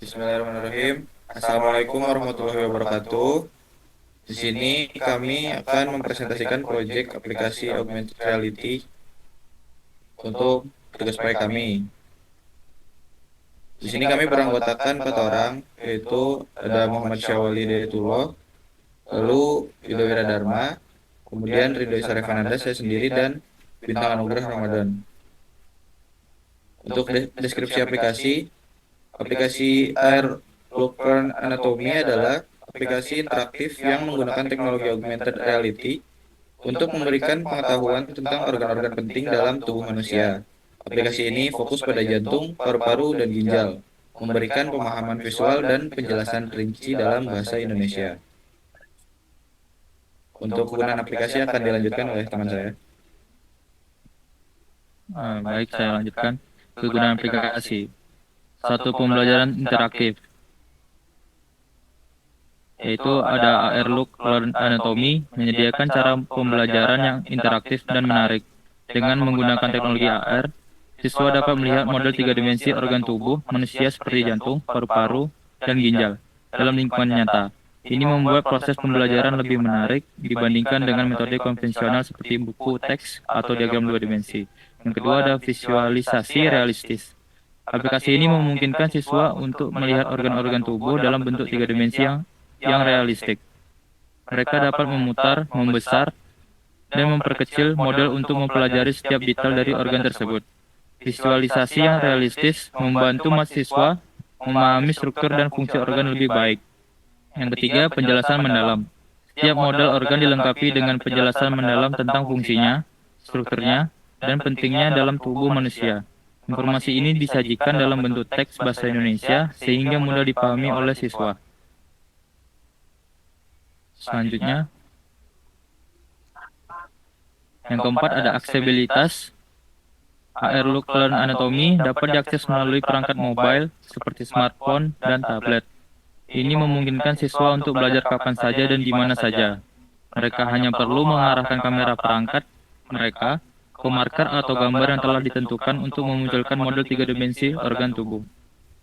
Bismillahirrahmanirrahim. Assalamualaikum warahmatullahi wabarakatuh. Di sini kami akan mempresentasikan proyek aplikasi augmented reality untuk tugas proyek kami. Di sini kami beranggotakan 4 orang, yaitu ada Muhammad Syawali Hidayatullah, lalu Yuda Wiradharma, kemudian Ridho Isarevananda, saya sendiri, dan Bintang Anugrah Ramadan. Untuk deskripsi aplikasi Air Learn Anatomy adalah aplikasi interaktif yang menggunakan teknologi augmented reality untuk memberikan pengetahuan tentang organ-organ penting dalam tubuh manusia. Aplikasi ini fokus pada jantung, paru-paru, dan ginjal, memberikan pemahaman visual dan penjelasan rinci dalam bahasa Indonesia. Untuk penggunaan aplikasi akan dilanjutkan oleh teman saya. Baik, saya lanjutkan. Kegunaan aplikasi. Satu, pembelajaran interaktif, yaitu ada Airlook Learn Anatomy, menyediakan cara pembelajaran yang interaktif dan menarik. Dengan menggunakan teknologi AR, siswa dapat melihat model 3 dimensi organ tubuh manusia seperti jantung, paru-paru, dan ginjal dalam lingkungan nyata. Ini membuat proses pembelajaran lebih menarik dibandingkan dengan metode konvensional seperti buku teks atau diagram 2 dimensi. Yang kedua ada visualisasi realistis. Aplikasi ini memungkinkan siswa untuk melihat organ-organ tubuh dalam bentuk 3 dimensi yang realistik. Mereka dapat memutar, membesar, dan memperkecil model untuk mempelajari setiap detail dari organ tersebut. Visualisasi yang realistis membantu mahasiswa memahami struktur dan fungsi organ lebih baik. Yang ketiga, penjelasan mendalam. Setiap model organ dilengkapi dengan penjelasan mendalam tentang fungsinya, strukturnya, dan pentingnya dalam tubuh manusia. Informasi ini disajikan dalam bentuk teks bahasa Indonesia sehingga mudah dipahami oleh siswa. Selanjutnya, yang keempat ada aksesibilitas. Airlook Learn Anatomy dapat diakses melalui perangkat mobile seperti smartphone dan tablet. Ini memungkinkan siswa untuk belajar kapan saja dan di mana saja. Mereka hanya perlu mengarahkan kamera perangkat mereka ke marker atau gambar yang telah ditentukan untuk memunculkan model 3 dimensi organ tubuh.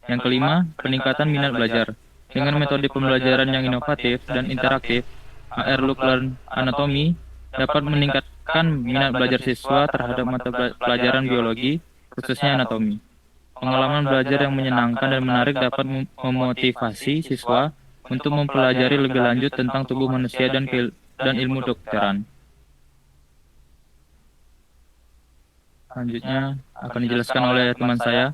Yang kelima, peningkatan minat belajar. Dengan metode pembelajaran yang inovatif dan interaktif, Airlook Learn Anatomy dapat meningkatkan minat belajar siswa terhadap mata pelajaran biologi, khususnya anatomi. Pengalaman belajar yang menyenangkan dan menarik dapat memotivasi siswa untuk mempelajari lebih lanjut tentang tubuh manusia dan ilmu dokteran. Selanjutnya akan dijelaskan oleh teman saya.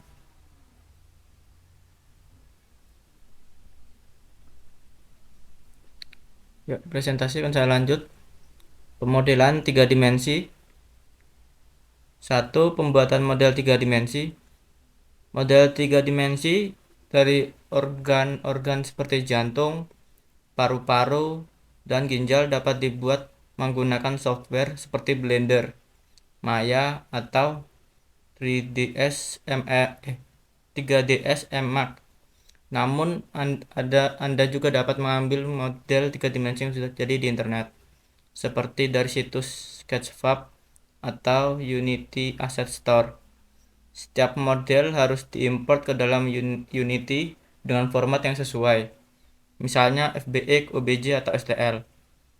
Ya, presentasi kan saya lanjut. Pemodelan 3 dimensi. 1. Pembuatan model 3 dimensi. Model 3 dimensi dari organ-organ seperti jantung, paru-paru, dan ginjal dapat dibuat menggunakan software seperti Blender, Maya, atau 3ds Max. Namun Anda juga dapat mengambil model 3 dimensi yang sudah jadi di internet, seperti dari situs Sketchfab atau Unity Asset Store. Setiap model harus diimport ke dalam Unity dengan format yang sesuai, misalnya FBX, OBJ, atau STL.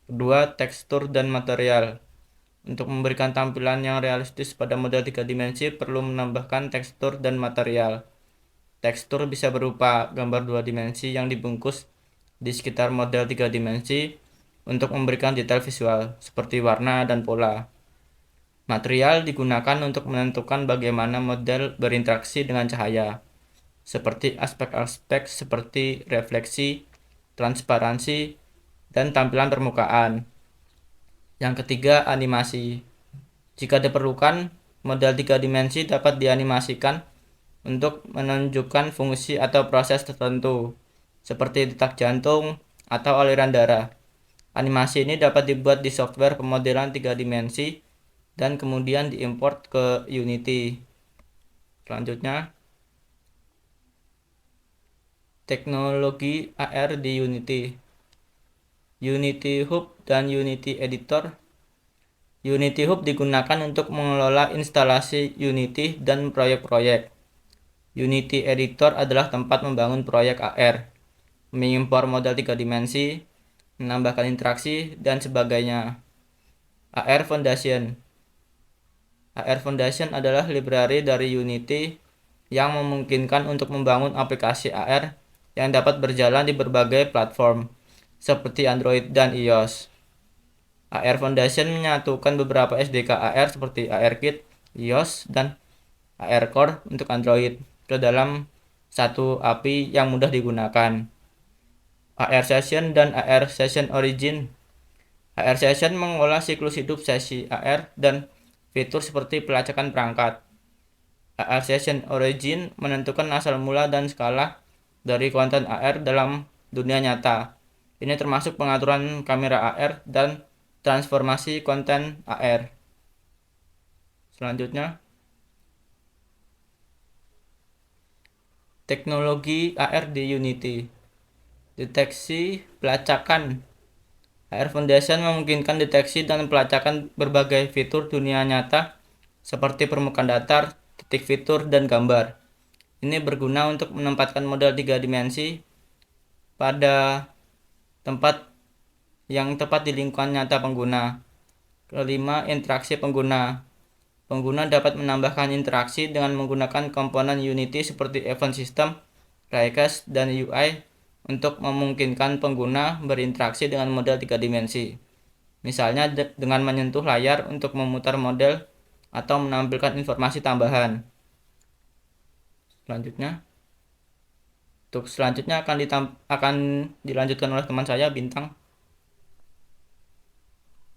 Kedua, tekstur dan material. Untuk memberikan tampilan yang realistis pada model 3 dimensi perlu menambahkan tekstur dan material. Tekstur bisa berupa gambar 2 dimensi yang dibungkus di sekitar model 3 dimensi untuk memberikan detail visual seperti warna dan pola. Material digunakan untuk menentukan bagaimana model berinteraksi dengan cahaya, seperti aspek-aspek seperti refleksi, transparansi, dan tampilan permukaan. Yang ketiga, animasi. Jika diperlukan, model 3 dimensi dapat dianimasikan untuk menunjukkan fungsi atau proses tertentu, seperti detak jantung atau aliran darah. Animasi ini dapat dibuat di software pemodelan 3 dimensi dan kemudian diimport ke Unity. Selanjutnya, teknologi AR di Unity. Unity Hub dan Unity Editor. Unity Hub digunakan untuk mengelola instalasi Unity dan proyek-proyek. Unity Editor adalah tempat membangun proyek AR, mengimpor model 3 dimensi, menambahkan interaksi, dan sebagainya. AR Foundation AR Foundation adalah library dari Unity yang memungkinkan untuk membangun aplikasi AR yang dapat berjalan di berbagai platform, seperti Android dan iOS. AR Foundation menyatukan beberapa SDK AR seperti ARKit, iOS, dan AR Core untuk Android ke dalam satu API yang mudah digunakan. AR Session dan AR Session Origin. AR Session mengolah siklus hidup sesi AR dan fitur seperti pelacakan perangkat. AR Session Origin menentukan asal mula dan skala dari konten AR dalam dunia nyata. Ini termasuk pengaturan kamera AR dan transformasi konten AR. Selanjutnya, teknologi AR di Unity. Deteksi pelacakan. AR Foundation memungkinkan deteksi dan pelacakan berbagai fitur dunia nyata seperti permukaan datar, titik fitur, dan gambar. Ini berguna untuk menempatkan model 3 dimensi pada tempat yang tepat di lingkungan nyata pengguna. Kelima, interaksi pengguna. Pengguna dapat menambahkan interaksi dengan menggunakan komponen Unity seperti event system, diecast, dan UI untuk memungkinkan pengguna berinteraksi dengan model 3 dimensi. Misalnya dengan menyentuh layar untuk memutar model atau menampilkan informasi tambahan. Selanjutnya akan dilanjutkan oleh teman saya Bintang.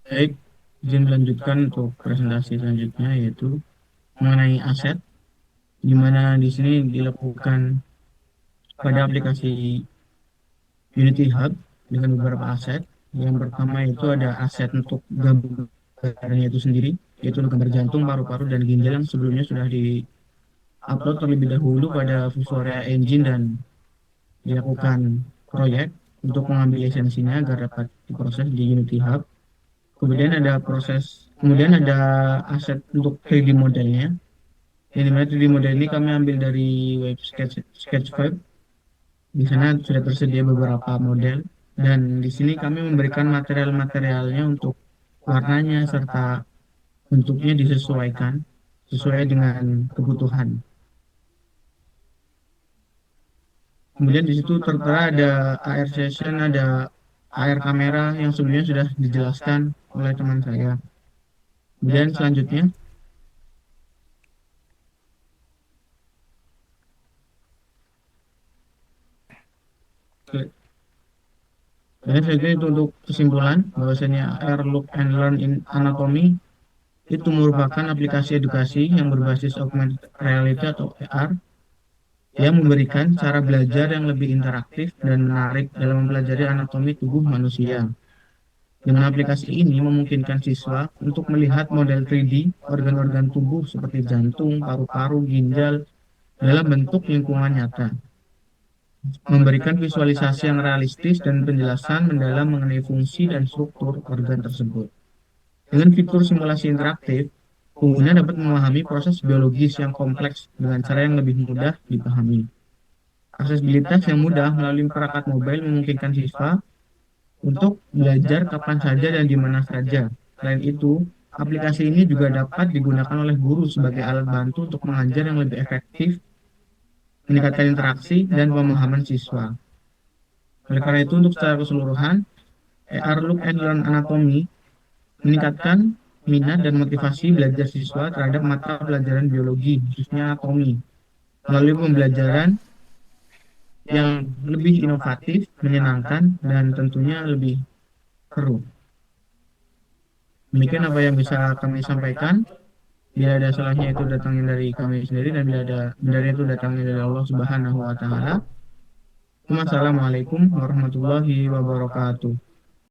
Baik, izin melanjutkan untuk presentasi selanjutnya yaitu mengenai aset, di mana di sini dilakukan pada aplikasi Unity Hub dengan beberapa aset. Yang pertama itu ada aset untuk gambarnya itu sendiri, yaitu gambar jantung, paru-paru, dan ginjal yang sebelumnya sudah di-upload terlebih dahulu pada Vuforia Engine dan dilakukan proyek untuk mengambil esensinya agar dapat diproses di Unity Hub. Kemudian ada aset untuk 3D modelnya. Yang dimana 3D model ini kami ambil dari web Sketchfab. Di sana sudah tersedia beberapa model dan di sini kami memberikan material-materialnya untuk warnanya serta bentuknya disesuaikan sesuai dengan kebutuhan. Kemudian di situ tertera ada AR session, ada AR kamera yang sebelumnya sudah dijelaskan oleh teman saya. Kemudian selanjutnya, itu untuk kesimpulan bahwasanya AR Look and Learn in Anatomy itu merupakan aplikasi edukasi yang berbasis augmented reality atau AR yang memberikan cara belajar yang lebih interaktif dan menarik dalam mempelajari anatomi tubuh manusia. Dengan aplikasi ini memungkinkan siswa untuk melihat model 3D organ-organ tubuh seperti jantung, paru-paru, ginjal dalam bentuk lingkungan nyata, memberikan visualisasi yang realistis dan penjelasan mendalam mengenai fungsi dan struktur organ tersebut. Dengan fitur simulasi interaktif, pengguna dapat memahami proses biologis yang kompleks dengan cara yang lebih mudah dipahami. Aksesibilitas yang mudah melalui perangkat mobile memungkinkan siswa untuk belajar kapan saja dan di mana saja. Selain itu, aplikasi ini juga dapat digunakan oleh guru sebagai alat bantu untuk mengajar yang lebih efektif, meningkatkan interaksi dan pemahaman siswa. Oleh karena itu, untuk secara keseluruhan, AR Look and Learn Anatomy meningkatkan minat dan motivasi belajar siswa terhadap mata pelajaran biologi, khususnya anatomi, melalui pembelajaran yang lebih inovatif, menyenangkan, dan tentunya lebih seru. Demikian apa yang bisa kami sampaikan. Bila ada salahnya itu datangnya dari kami sendiri dan bila ada benarnya itu datangnya dari Allah Subhanahu wa taala. Wassalamualaikum warahmatullahi wabarakatuh.